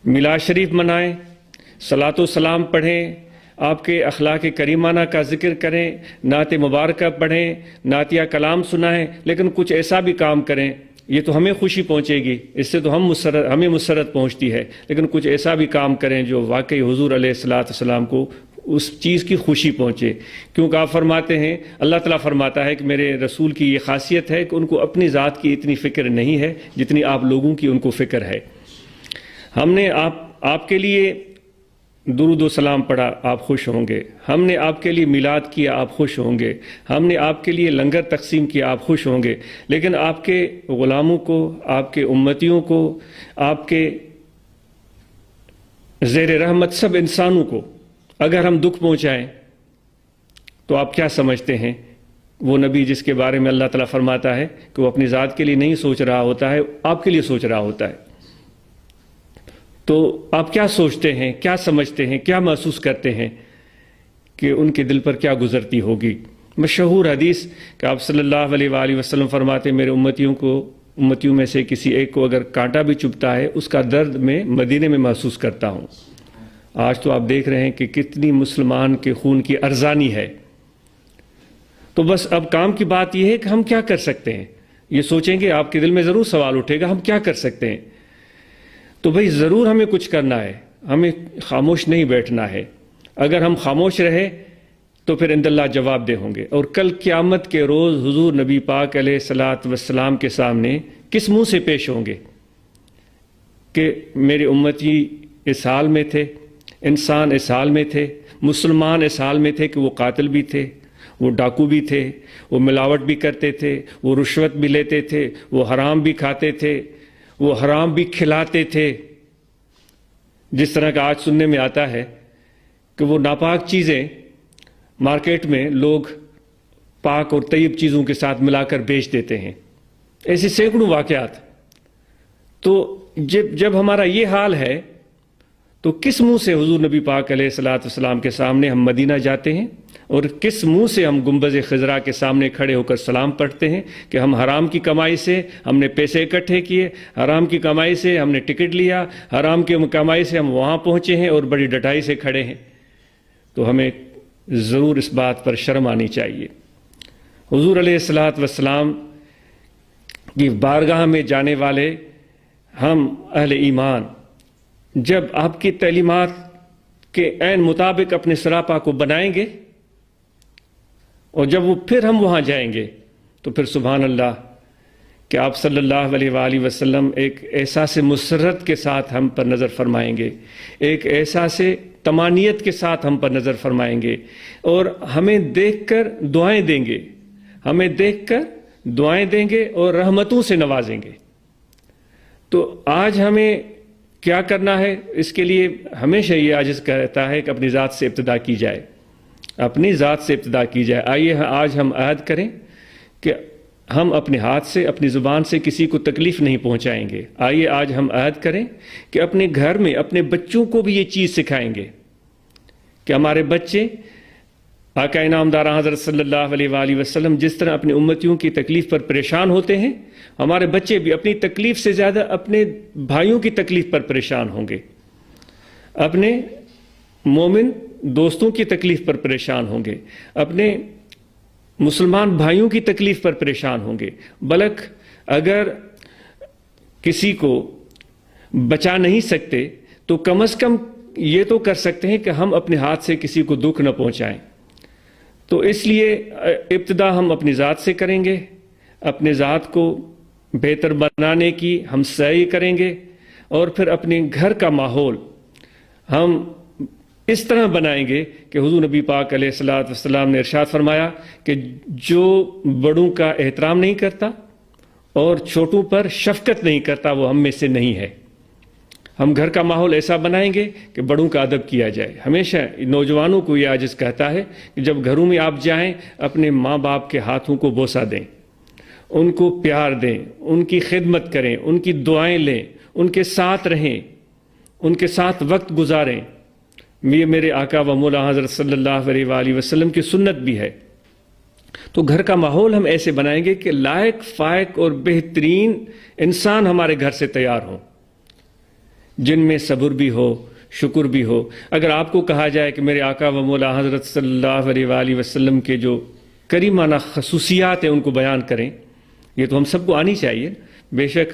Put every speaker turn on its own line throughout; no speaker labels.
میلاد شریف منائیں، صلاۃ و سلام پڑھیں، آپ کے اخلاق کریمانہ کا ذکر کریں، نعت مبارکہ پڑھیں، نعتیہ کلام سنائیں، لیکن کچھ ایسا بھی کام کریں، یہ تو ہمیں خوشی پہنچے گی، اس سے تو ہمیں مسرت پہنچتی ہے، لیکن کچھ ایسا بھی کام کریں جو واقعی حضور علیہ السلام کو اس چیز کی خوشی پہنچے، کیونکہ آپ فرماتے ہیں، اللہ تعالیٰ فرماتا ہے کہ میرے رسول کی یہ خاصیت ہے کہ ان کو اپنی ذات کی اتنی فکر نہیں ہے جتنی آپ لوگوں کی ان کو فکر ہے۔ ہم نے آپ کے لیے درود و سلام پڑھا، آپ خوش ہوں گے، ہم نے آپ کے لیے میلاد کیا، آپ خوش ہوں گے، ہم نے آپ کے لیے لنگر تقسیم کیا، آپ خوش ہوں گے، لیکن آپ کے غلاموں کو، آپ کے امتیوں کو، آپ کے زیر رحمت سب انسانوں کو اگر ہم دکھ پہنچائیں تو آپ کیا سمجھتے ہیں وہ نبی جس کے بارے میں اللہ تعالیٰ فرماتا ہے کہ وہ اپنی ذات کے لیے نہیں سوچ رہا ہوتا ہے، آپ کے لیے سوچ رہا ہوتا ہے، تو آپ کیا سوچتے ہیں، کیا سمجھتے ہیں، کیا محسوس کرتے ہیں کہ ان کے دل پر کیا گزرتی ہوگی؟ مشہور حدیث کہ آپ صلی اللہ علیہ وآلہ وسلم فرماتے ہیں، میرے امتیوں میں سے کسی ایک کو اگر کانٹا بھی چبھتا ہے اس کا درد میں مدینے میں محسوس کرتا ہوں۔ آج تو آپ دیکھ رہے ہیں کہ کتنی مسلمان کے خون کی ارزانی ہے، تو بس اب کام کی بات یہ ہے کہ ہم کیا کر سکتے ہیں۔ یہ سوچیں گے، آپ کے دل میں ضرور سوال اٹھے گا، ہم کیا کر سکتے ہیں؟ تو بھئی ضرور ہمیں کچھ کرنا ہے، ہمیں خاموش نہیں بیٹھنا ہے۔ اگر ہم خاموش رہے تو پھر عند اللہ جواب دہ ہوں گے، اور کل قیامت کے روز حضور نبی پاک علیہ الصلاۃ والسلام کے سامنے کس منہ سے پیش ہوں گے کہ میرے امتی اس حال میں تھے، انسان اس حال میں تھے، مسلمان اس حال میں تھے کہ وہ قاتل بھی تھے، وہ ڈاکو بھی تھے، وہ ملاوٹ بھی کرتے تھے، وہ رشوت بھی لیتے تھے، وہ حرام بھی کھاتے تھے، وہ حرام بھی کھلاتے تھے، جس طرح کا آج سننے میں آتا ہے کہ وہ ناپاک چیزیں مارکیٹ میں لوگ پاک اور طیب چیزوں کے ساتھ ملا کر بیچ دیتے ہیں، ایسے سینکڑوں واقعات۔ تو جب ہمارا یہ حال ہے تو کس منہ سے حضور نبی پاک علیہ الصلاۃ والسلام کے سامنے ہم مدینہ جاتے ہیں، اور کس منہ سے ہم گنبد خضرا کے سامنے کھڑے ہو کر سلام پڑھتے ہیں کہ ہم حرام کی کمائی سے ہم نے پیسے اکٹھے کیے، حرام کی کمائی سے ہم نے ٹکٹ لیا، حرام کی کمائی سے ہم وہاں پہنچے ہیں اور بڑی ڈٹائی سے کھڑے ہیں۔ تو ہمیں ضرور اس بات پر شرم آنی چاہیے۔ حضور علیہ الصلاۃ والسلام کی بارگاہ میں جانے والے ہم اہل ایمان جب آپ کی تعلیمات کے عین مطابق اپنے سراپا کو بنائیں گے، اور جب پھر ہم وہاں جائیں گے تو پھر سبحان اللہ کہ آپ صلی اللہ علیہ وآلہ وسلم ایک احساس مسرت کے ساتھ ہم پر نظر فرمائیں گے، ایک احساس طمانیت کے ساتھ ہم پر نظر فرمائیں گے، اور ہمیں دیکھ کر دعائیں دیں گے، ہمیں دیکھ کر دعائیں دیں گے اور رحمتوں سے نوازیں گے۔ تو آج ہمیں کیا کرنا ہے؟ اس کے لیے ہمیشہ یہ عاجز کہتا ہے کہ اپنی ذات سے ابتدا کی جائے، اپنی ذات سے ابتدا کی جائے۔ آئیے آج ہم عہد کریں کہ ہم اپنے ہاتھ سے، اپنی زبان سے کسی کو تکلیف نہیں پہنچائیں گے۔ آئیے آج ہم عہد کریں کہ اپنے گھر میں اپنے بچوں کو بھی یہ چیز سکھائیں گے کہ ہمارے بچے آقا انعامدار حضرت صلی اللہ علیہ وآلہ وسلم جس طرح اپنے امتیوں کی تکلیف پر پریشان ہوتے ہیں، ہمارے بچے بھی اپنی تکلیف سے زیادہ اپنے بھائیوں کی تکلیف پر پریشان ہوں گے، اپنے مومن دوستوں کی تکلیف پر پریشان ہوں گے، اپنے مسلمان بھائیوں کی تکلیف پر پریشان ہوں گے۔ بلک اگر کسی کو بچا نہیں سکتے تو کم از کم یہ تو کر سکتے ہیں کہ ہم اپنے ہاتھ سے کسی کو دکھ نہ پہنچائیں۔ تو اس لیے ابتدا ہم اپنی ذات سے کریں گے، اپنے ذات کو بہتر بنانے کی ہم سعی کریں گے، اور پھر اپنے گھر کا ماحول ہم اس طرح بنائیں گے کہ حضور نبی پاک علیہ الصلاۃ والسلام نے ارشاد فرمایا کہ جو بڑوں کا احترام نہیں کرتا اور چھوٹوں پر شفقت نہیں کرتا وہ ہم میں سے نہیں ہے۔ ہم گھر کا ماحول ایسا بنائیں گے کہ بڑوں کا ادب کیا جائے۔ ہمیشہ نوجوانوں کو یہ عاجز کہتا ہے کہ جب گھروں میں آپ جائیں اپنے ماں باپ کے ہاتھوں کو بوسہ دیں، ان کو پیار دیں، ان کی خدمت کریں، ان کی دعائیں لیں، ان کے ساتھ رہیں، ان کے ساتھ وقت گزاریں۔ یہ میرے آقا و مولا حضرت صلی اللہ علیہ وآلہ وسلم کی سنت بھی ہے۔ تو گھر کا ماحول ہم ایسے بنائیں گے کہ لائق، فائق اور بہترین انسان ہمارے گھر سے تیار ہوں، جن میں صبر بھی ہو، شکر بھی ہو۔ اگر آپ کو کہا جائے کہ میرے آقا و مولا حضرت صلی اللہ علیہ وآلہ وسلم کے جو کریمانہ خصوصیات ہیں ان کو بیان کریں، یہ تو ہم سب کو آنی چاہیے۔ بے شک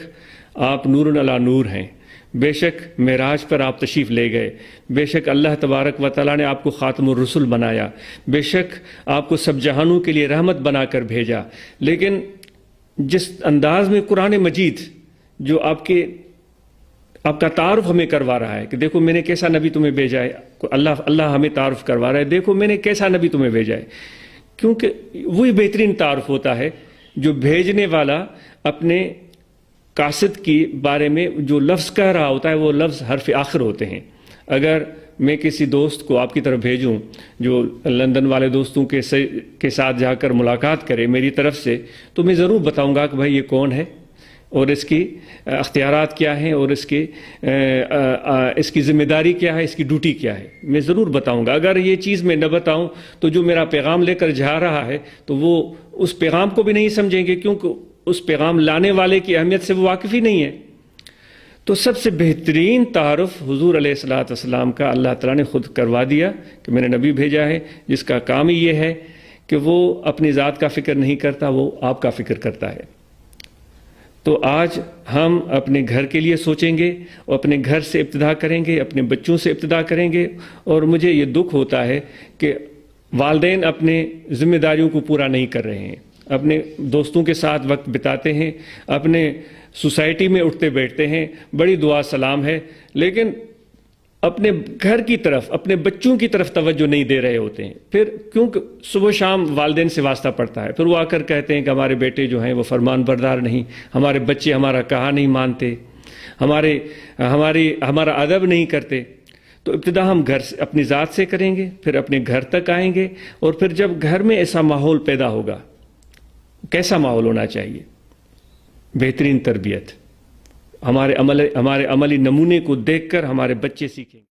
آپ نور علی نور ہیں، بے شک معراج پر آپ تشریف لے گئے، بے شک اللہ تبارک و تعالیٰ نے آپ کو خاتم الرسل بنایا، بے شک آپ کو سب جہانوں کے لیے رحمت بنا کر بھیجا، لیکن جس انداز میں قرآن مجید جو آپ کا تعارف ہمیں کروا رہا ہے کہ دیکھو میں نے کیسا نبی تمہیں بھیجا ہے، اللہ ہمیں تعارف کروا رہا ہے، دیکھو میں نے کیسا نبی تمہیں بھیجا ہے، کیونکہ وہی بہترین تعارف ہوتا ہے جو بھیجنے والا اپنے قاصد کی بارے میں جو لفظ کہہ رہا ہوتا ہے وہ لفظ حرف آخر ہوتے ہیں۔ اگر میں کسی دوست کو آپ کی طرف بھیجوں جو لندن والے دوستوں کے ساتھ جا کر ملاقات کرے میری طرف سے، تو میں ضرور بتاؤں گا کہ بھائی یہ کون ہے اور اس کی اختیارات کیا ہیں اور اس کی ذمہ داری کیا ہے، اس کی ڈیوٹی کیا ہے، میں ضرور بتاؤں گا۔ اگر یہ چیز میں نہ بتاؤں تو جو میرا پیغام لے کر جا رہا ہے تو وہ اس پیغام کو بھی نہیں سمجھیں گے، کیونکہ اس پیغام لانے والے کی اہمیت سے وہ واقف ہی نہیں ہے۔ تو سب سے بہترین تعارف حضور علیہ الصلوۃ والسلام کا اللہ تعالیٰ نے خود کروا دیا کہ میں نے نبی بھیجا ہے جس کا کام ہی یہ ہے کہ وہ اپنی ذات کا فکر نہیں کرتا، وہ آپ کا فکر کرتا ہے۔ تو آج ہم اپنے گھر کے لیے سوچیں گے اور اپنے گھر سے ابتدا کریں گے، اپنے بچوں سے ابتدا کریں گے۔ اور مجھے یہ دکھ ہوتا ہے کہ والدین اپنے ذمہ داریوں کو پورا نہیں کر رہے ہیں، اپنے دوستوں کے ساتھ وقت بتاتے ہیں، اپنے سوسائٹی میں اٹھتے بیٹھتے ہیں، بڑی دعا سلام ہے، لیکن اپنے گھر کی طرف، اپنے بچوں کی طرف توجہ نہیں دے رہے ہوتے ہیں۔ پھر کیونکہ صبح شام والدین سے واسطہ پڑتا ہے، پھر وہ آ کر کہتے ہیں کہ ہمارے بیٹے جو ہیں وہ فرمان بردار نہیں، ہمارے بچے ہمارا کہا نہیں مانتے، ہمارا ادب نہیں کرتے۔ تو ابتدا ہم گھر سے، اپنی ذات سے کریں گے، پھر اپنے گھر تک آئیں گے، اور پھر جب گھر میں ایسا ماحول پیدا ہوگا، کیسا ماحول ہونا چاہیے؟ بہترین تربیت، ہمارے عملی نمونے کو دیکھ کر ہمارے بچے سیکھیں گے۔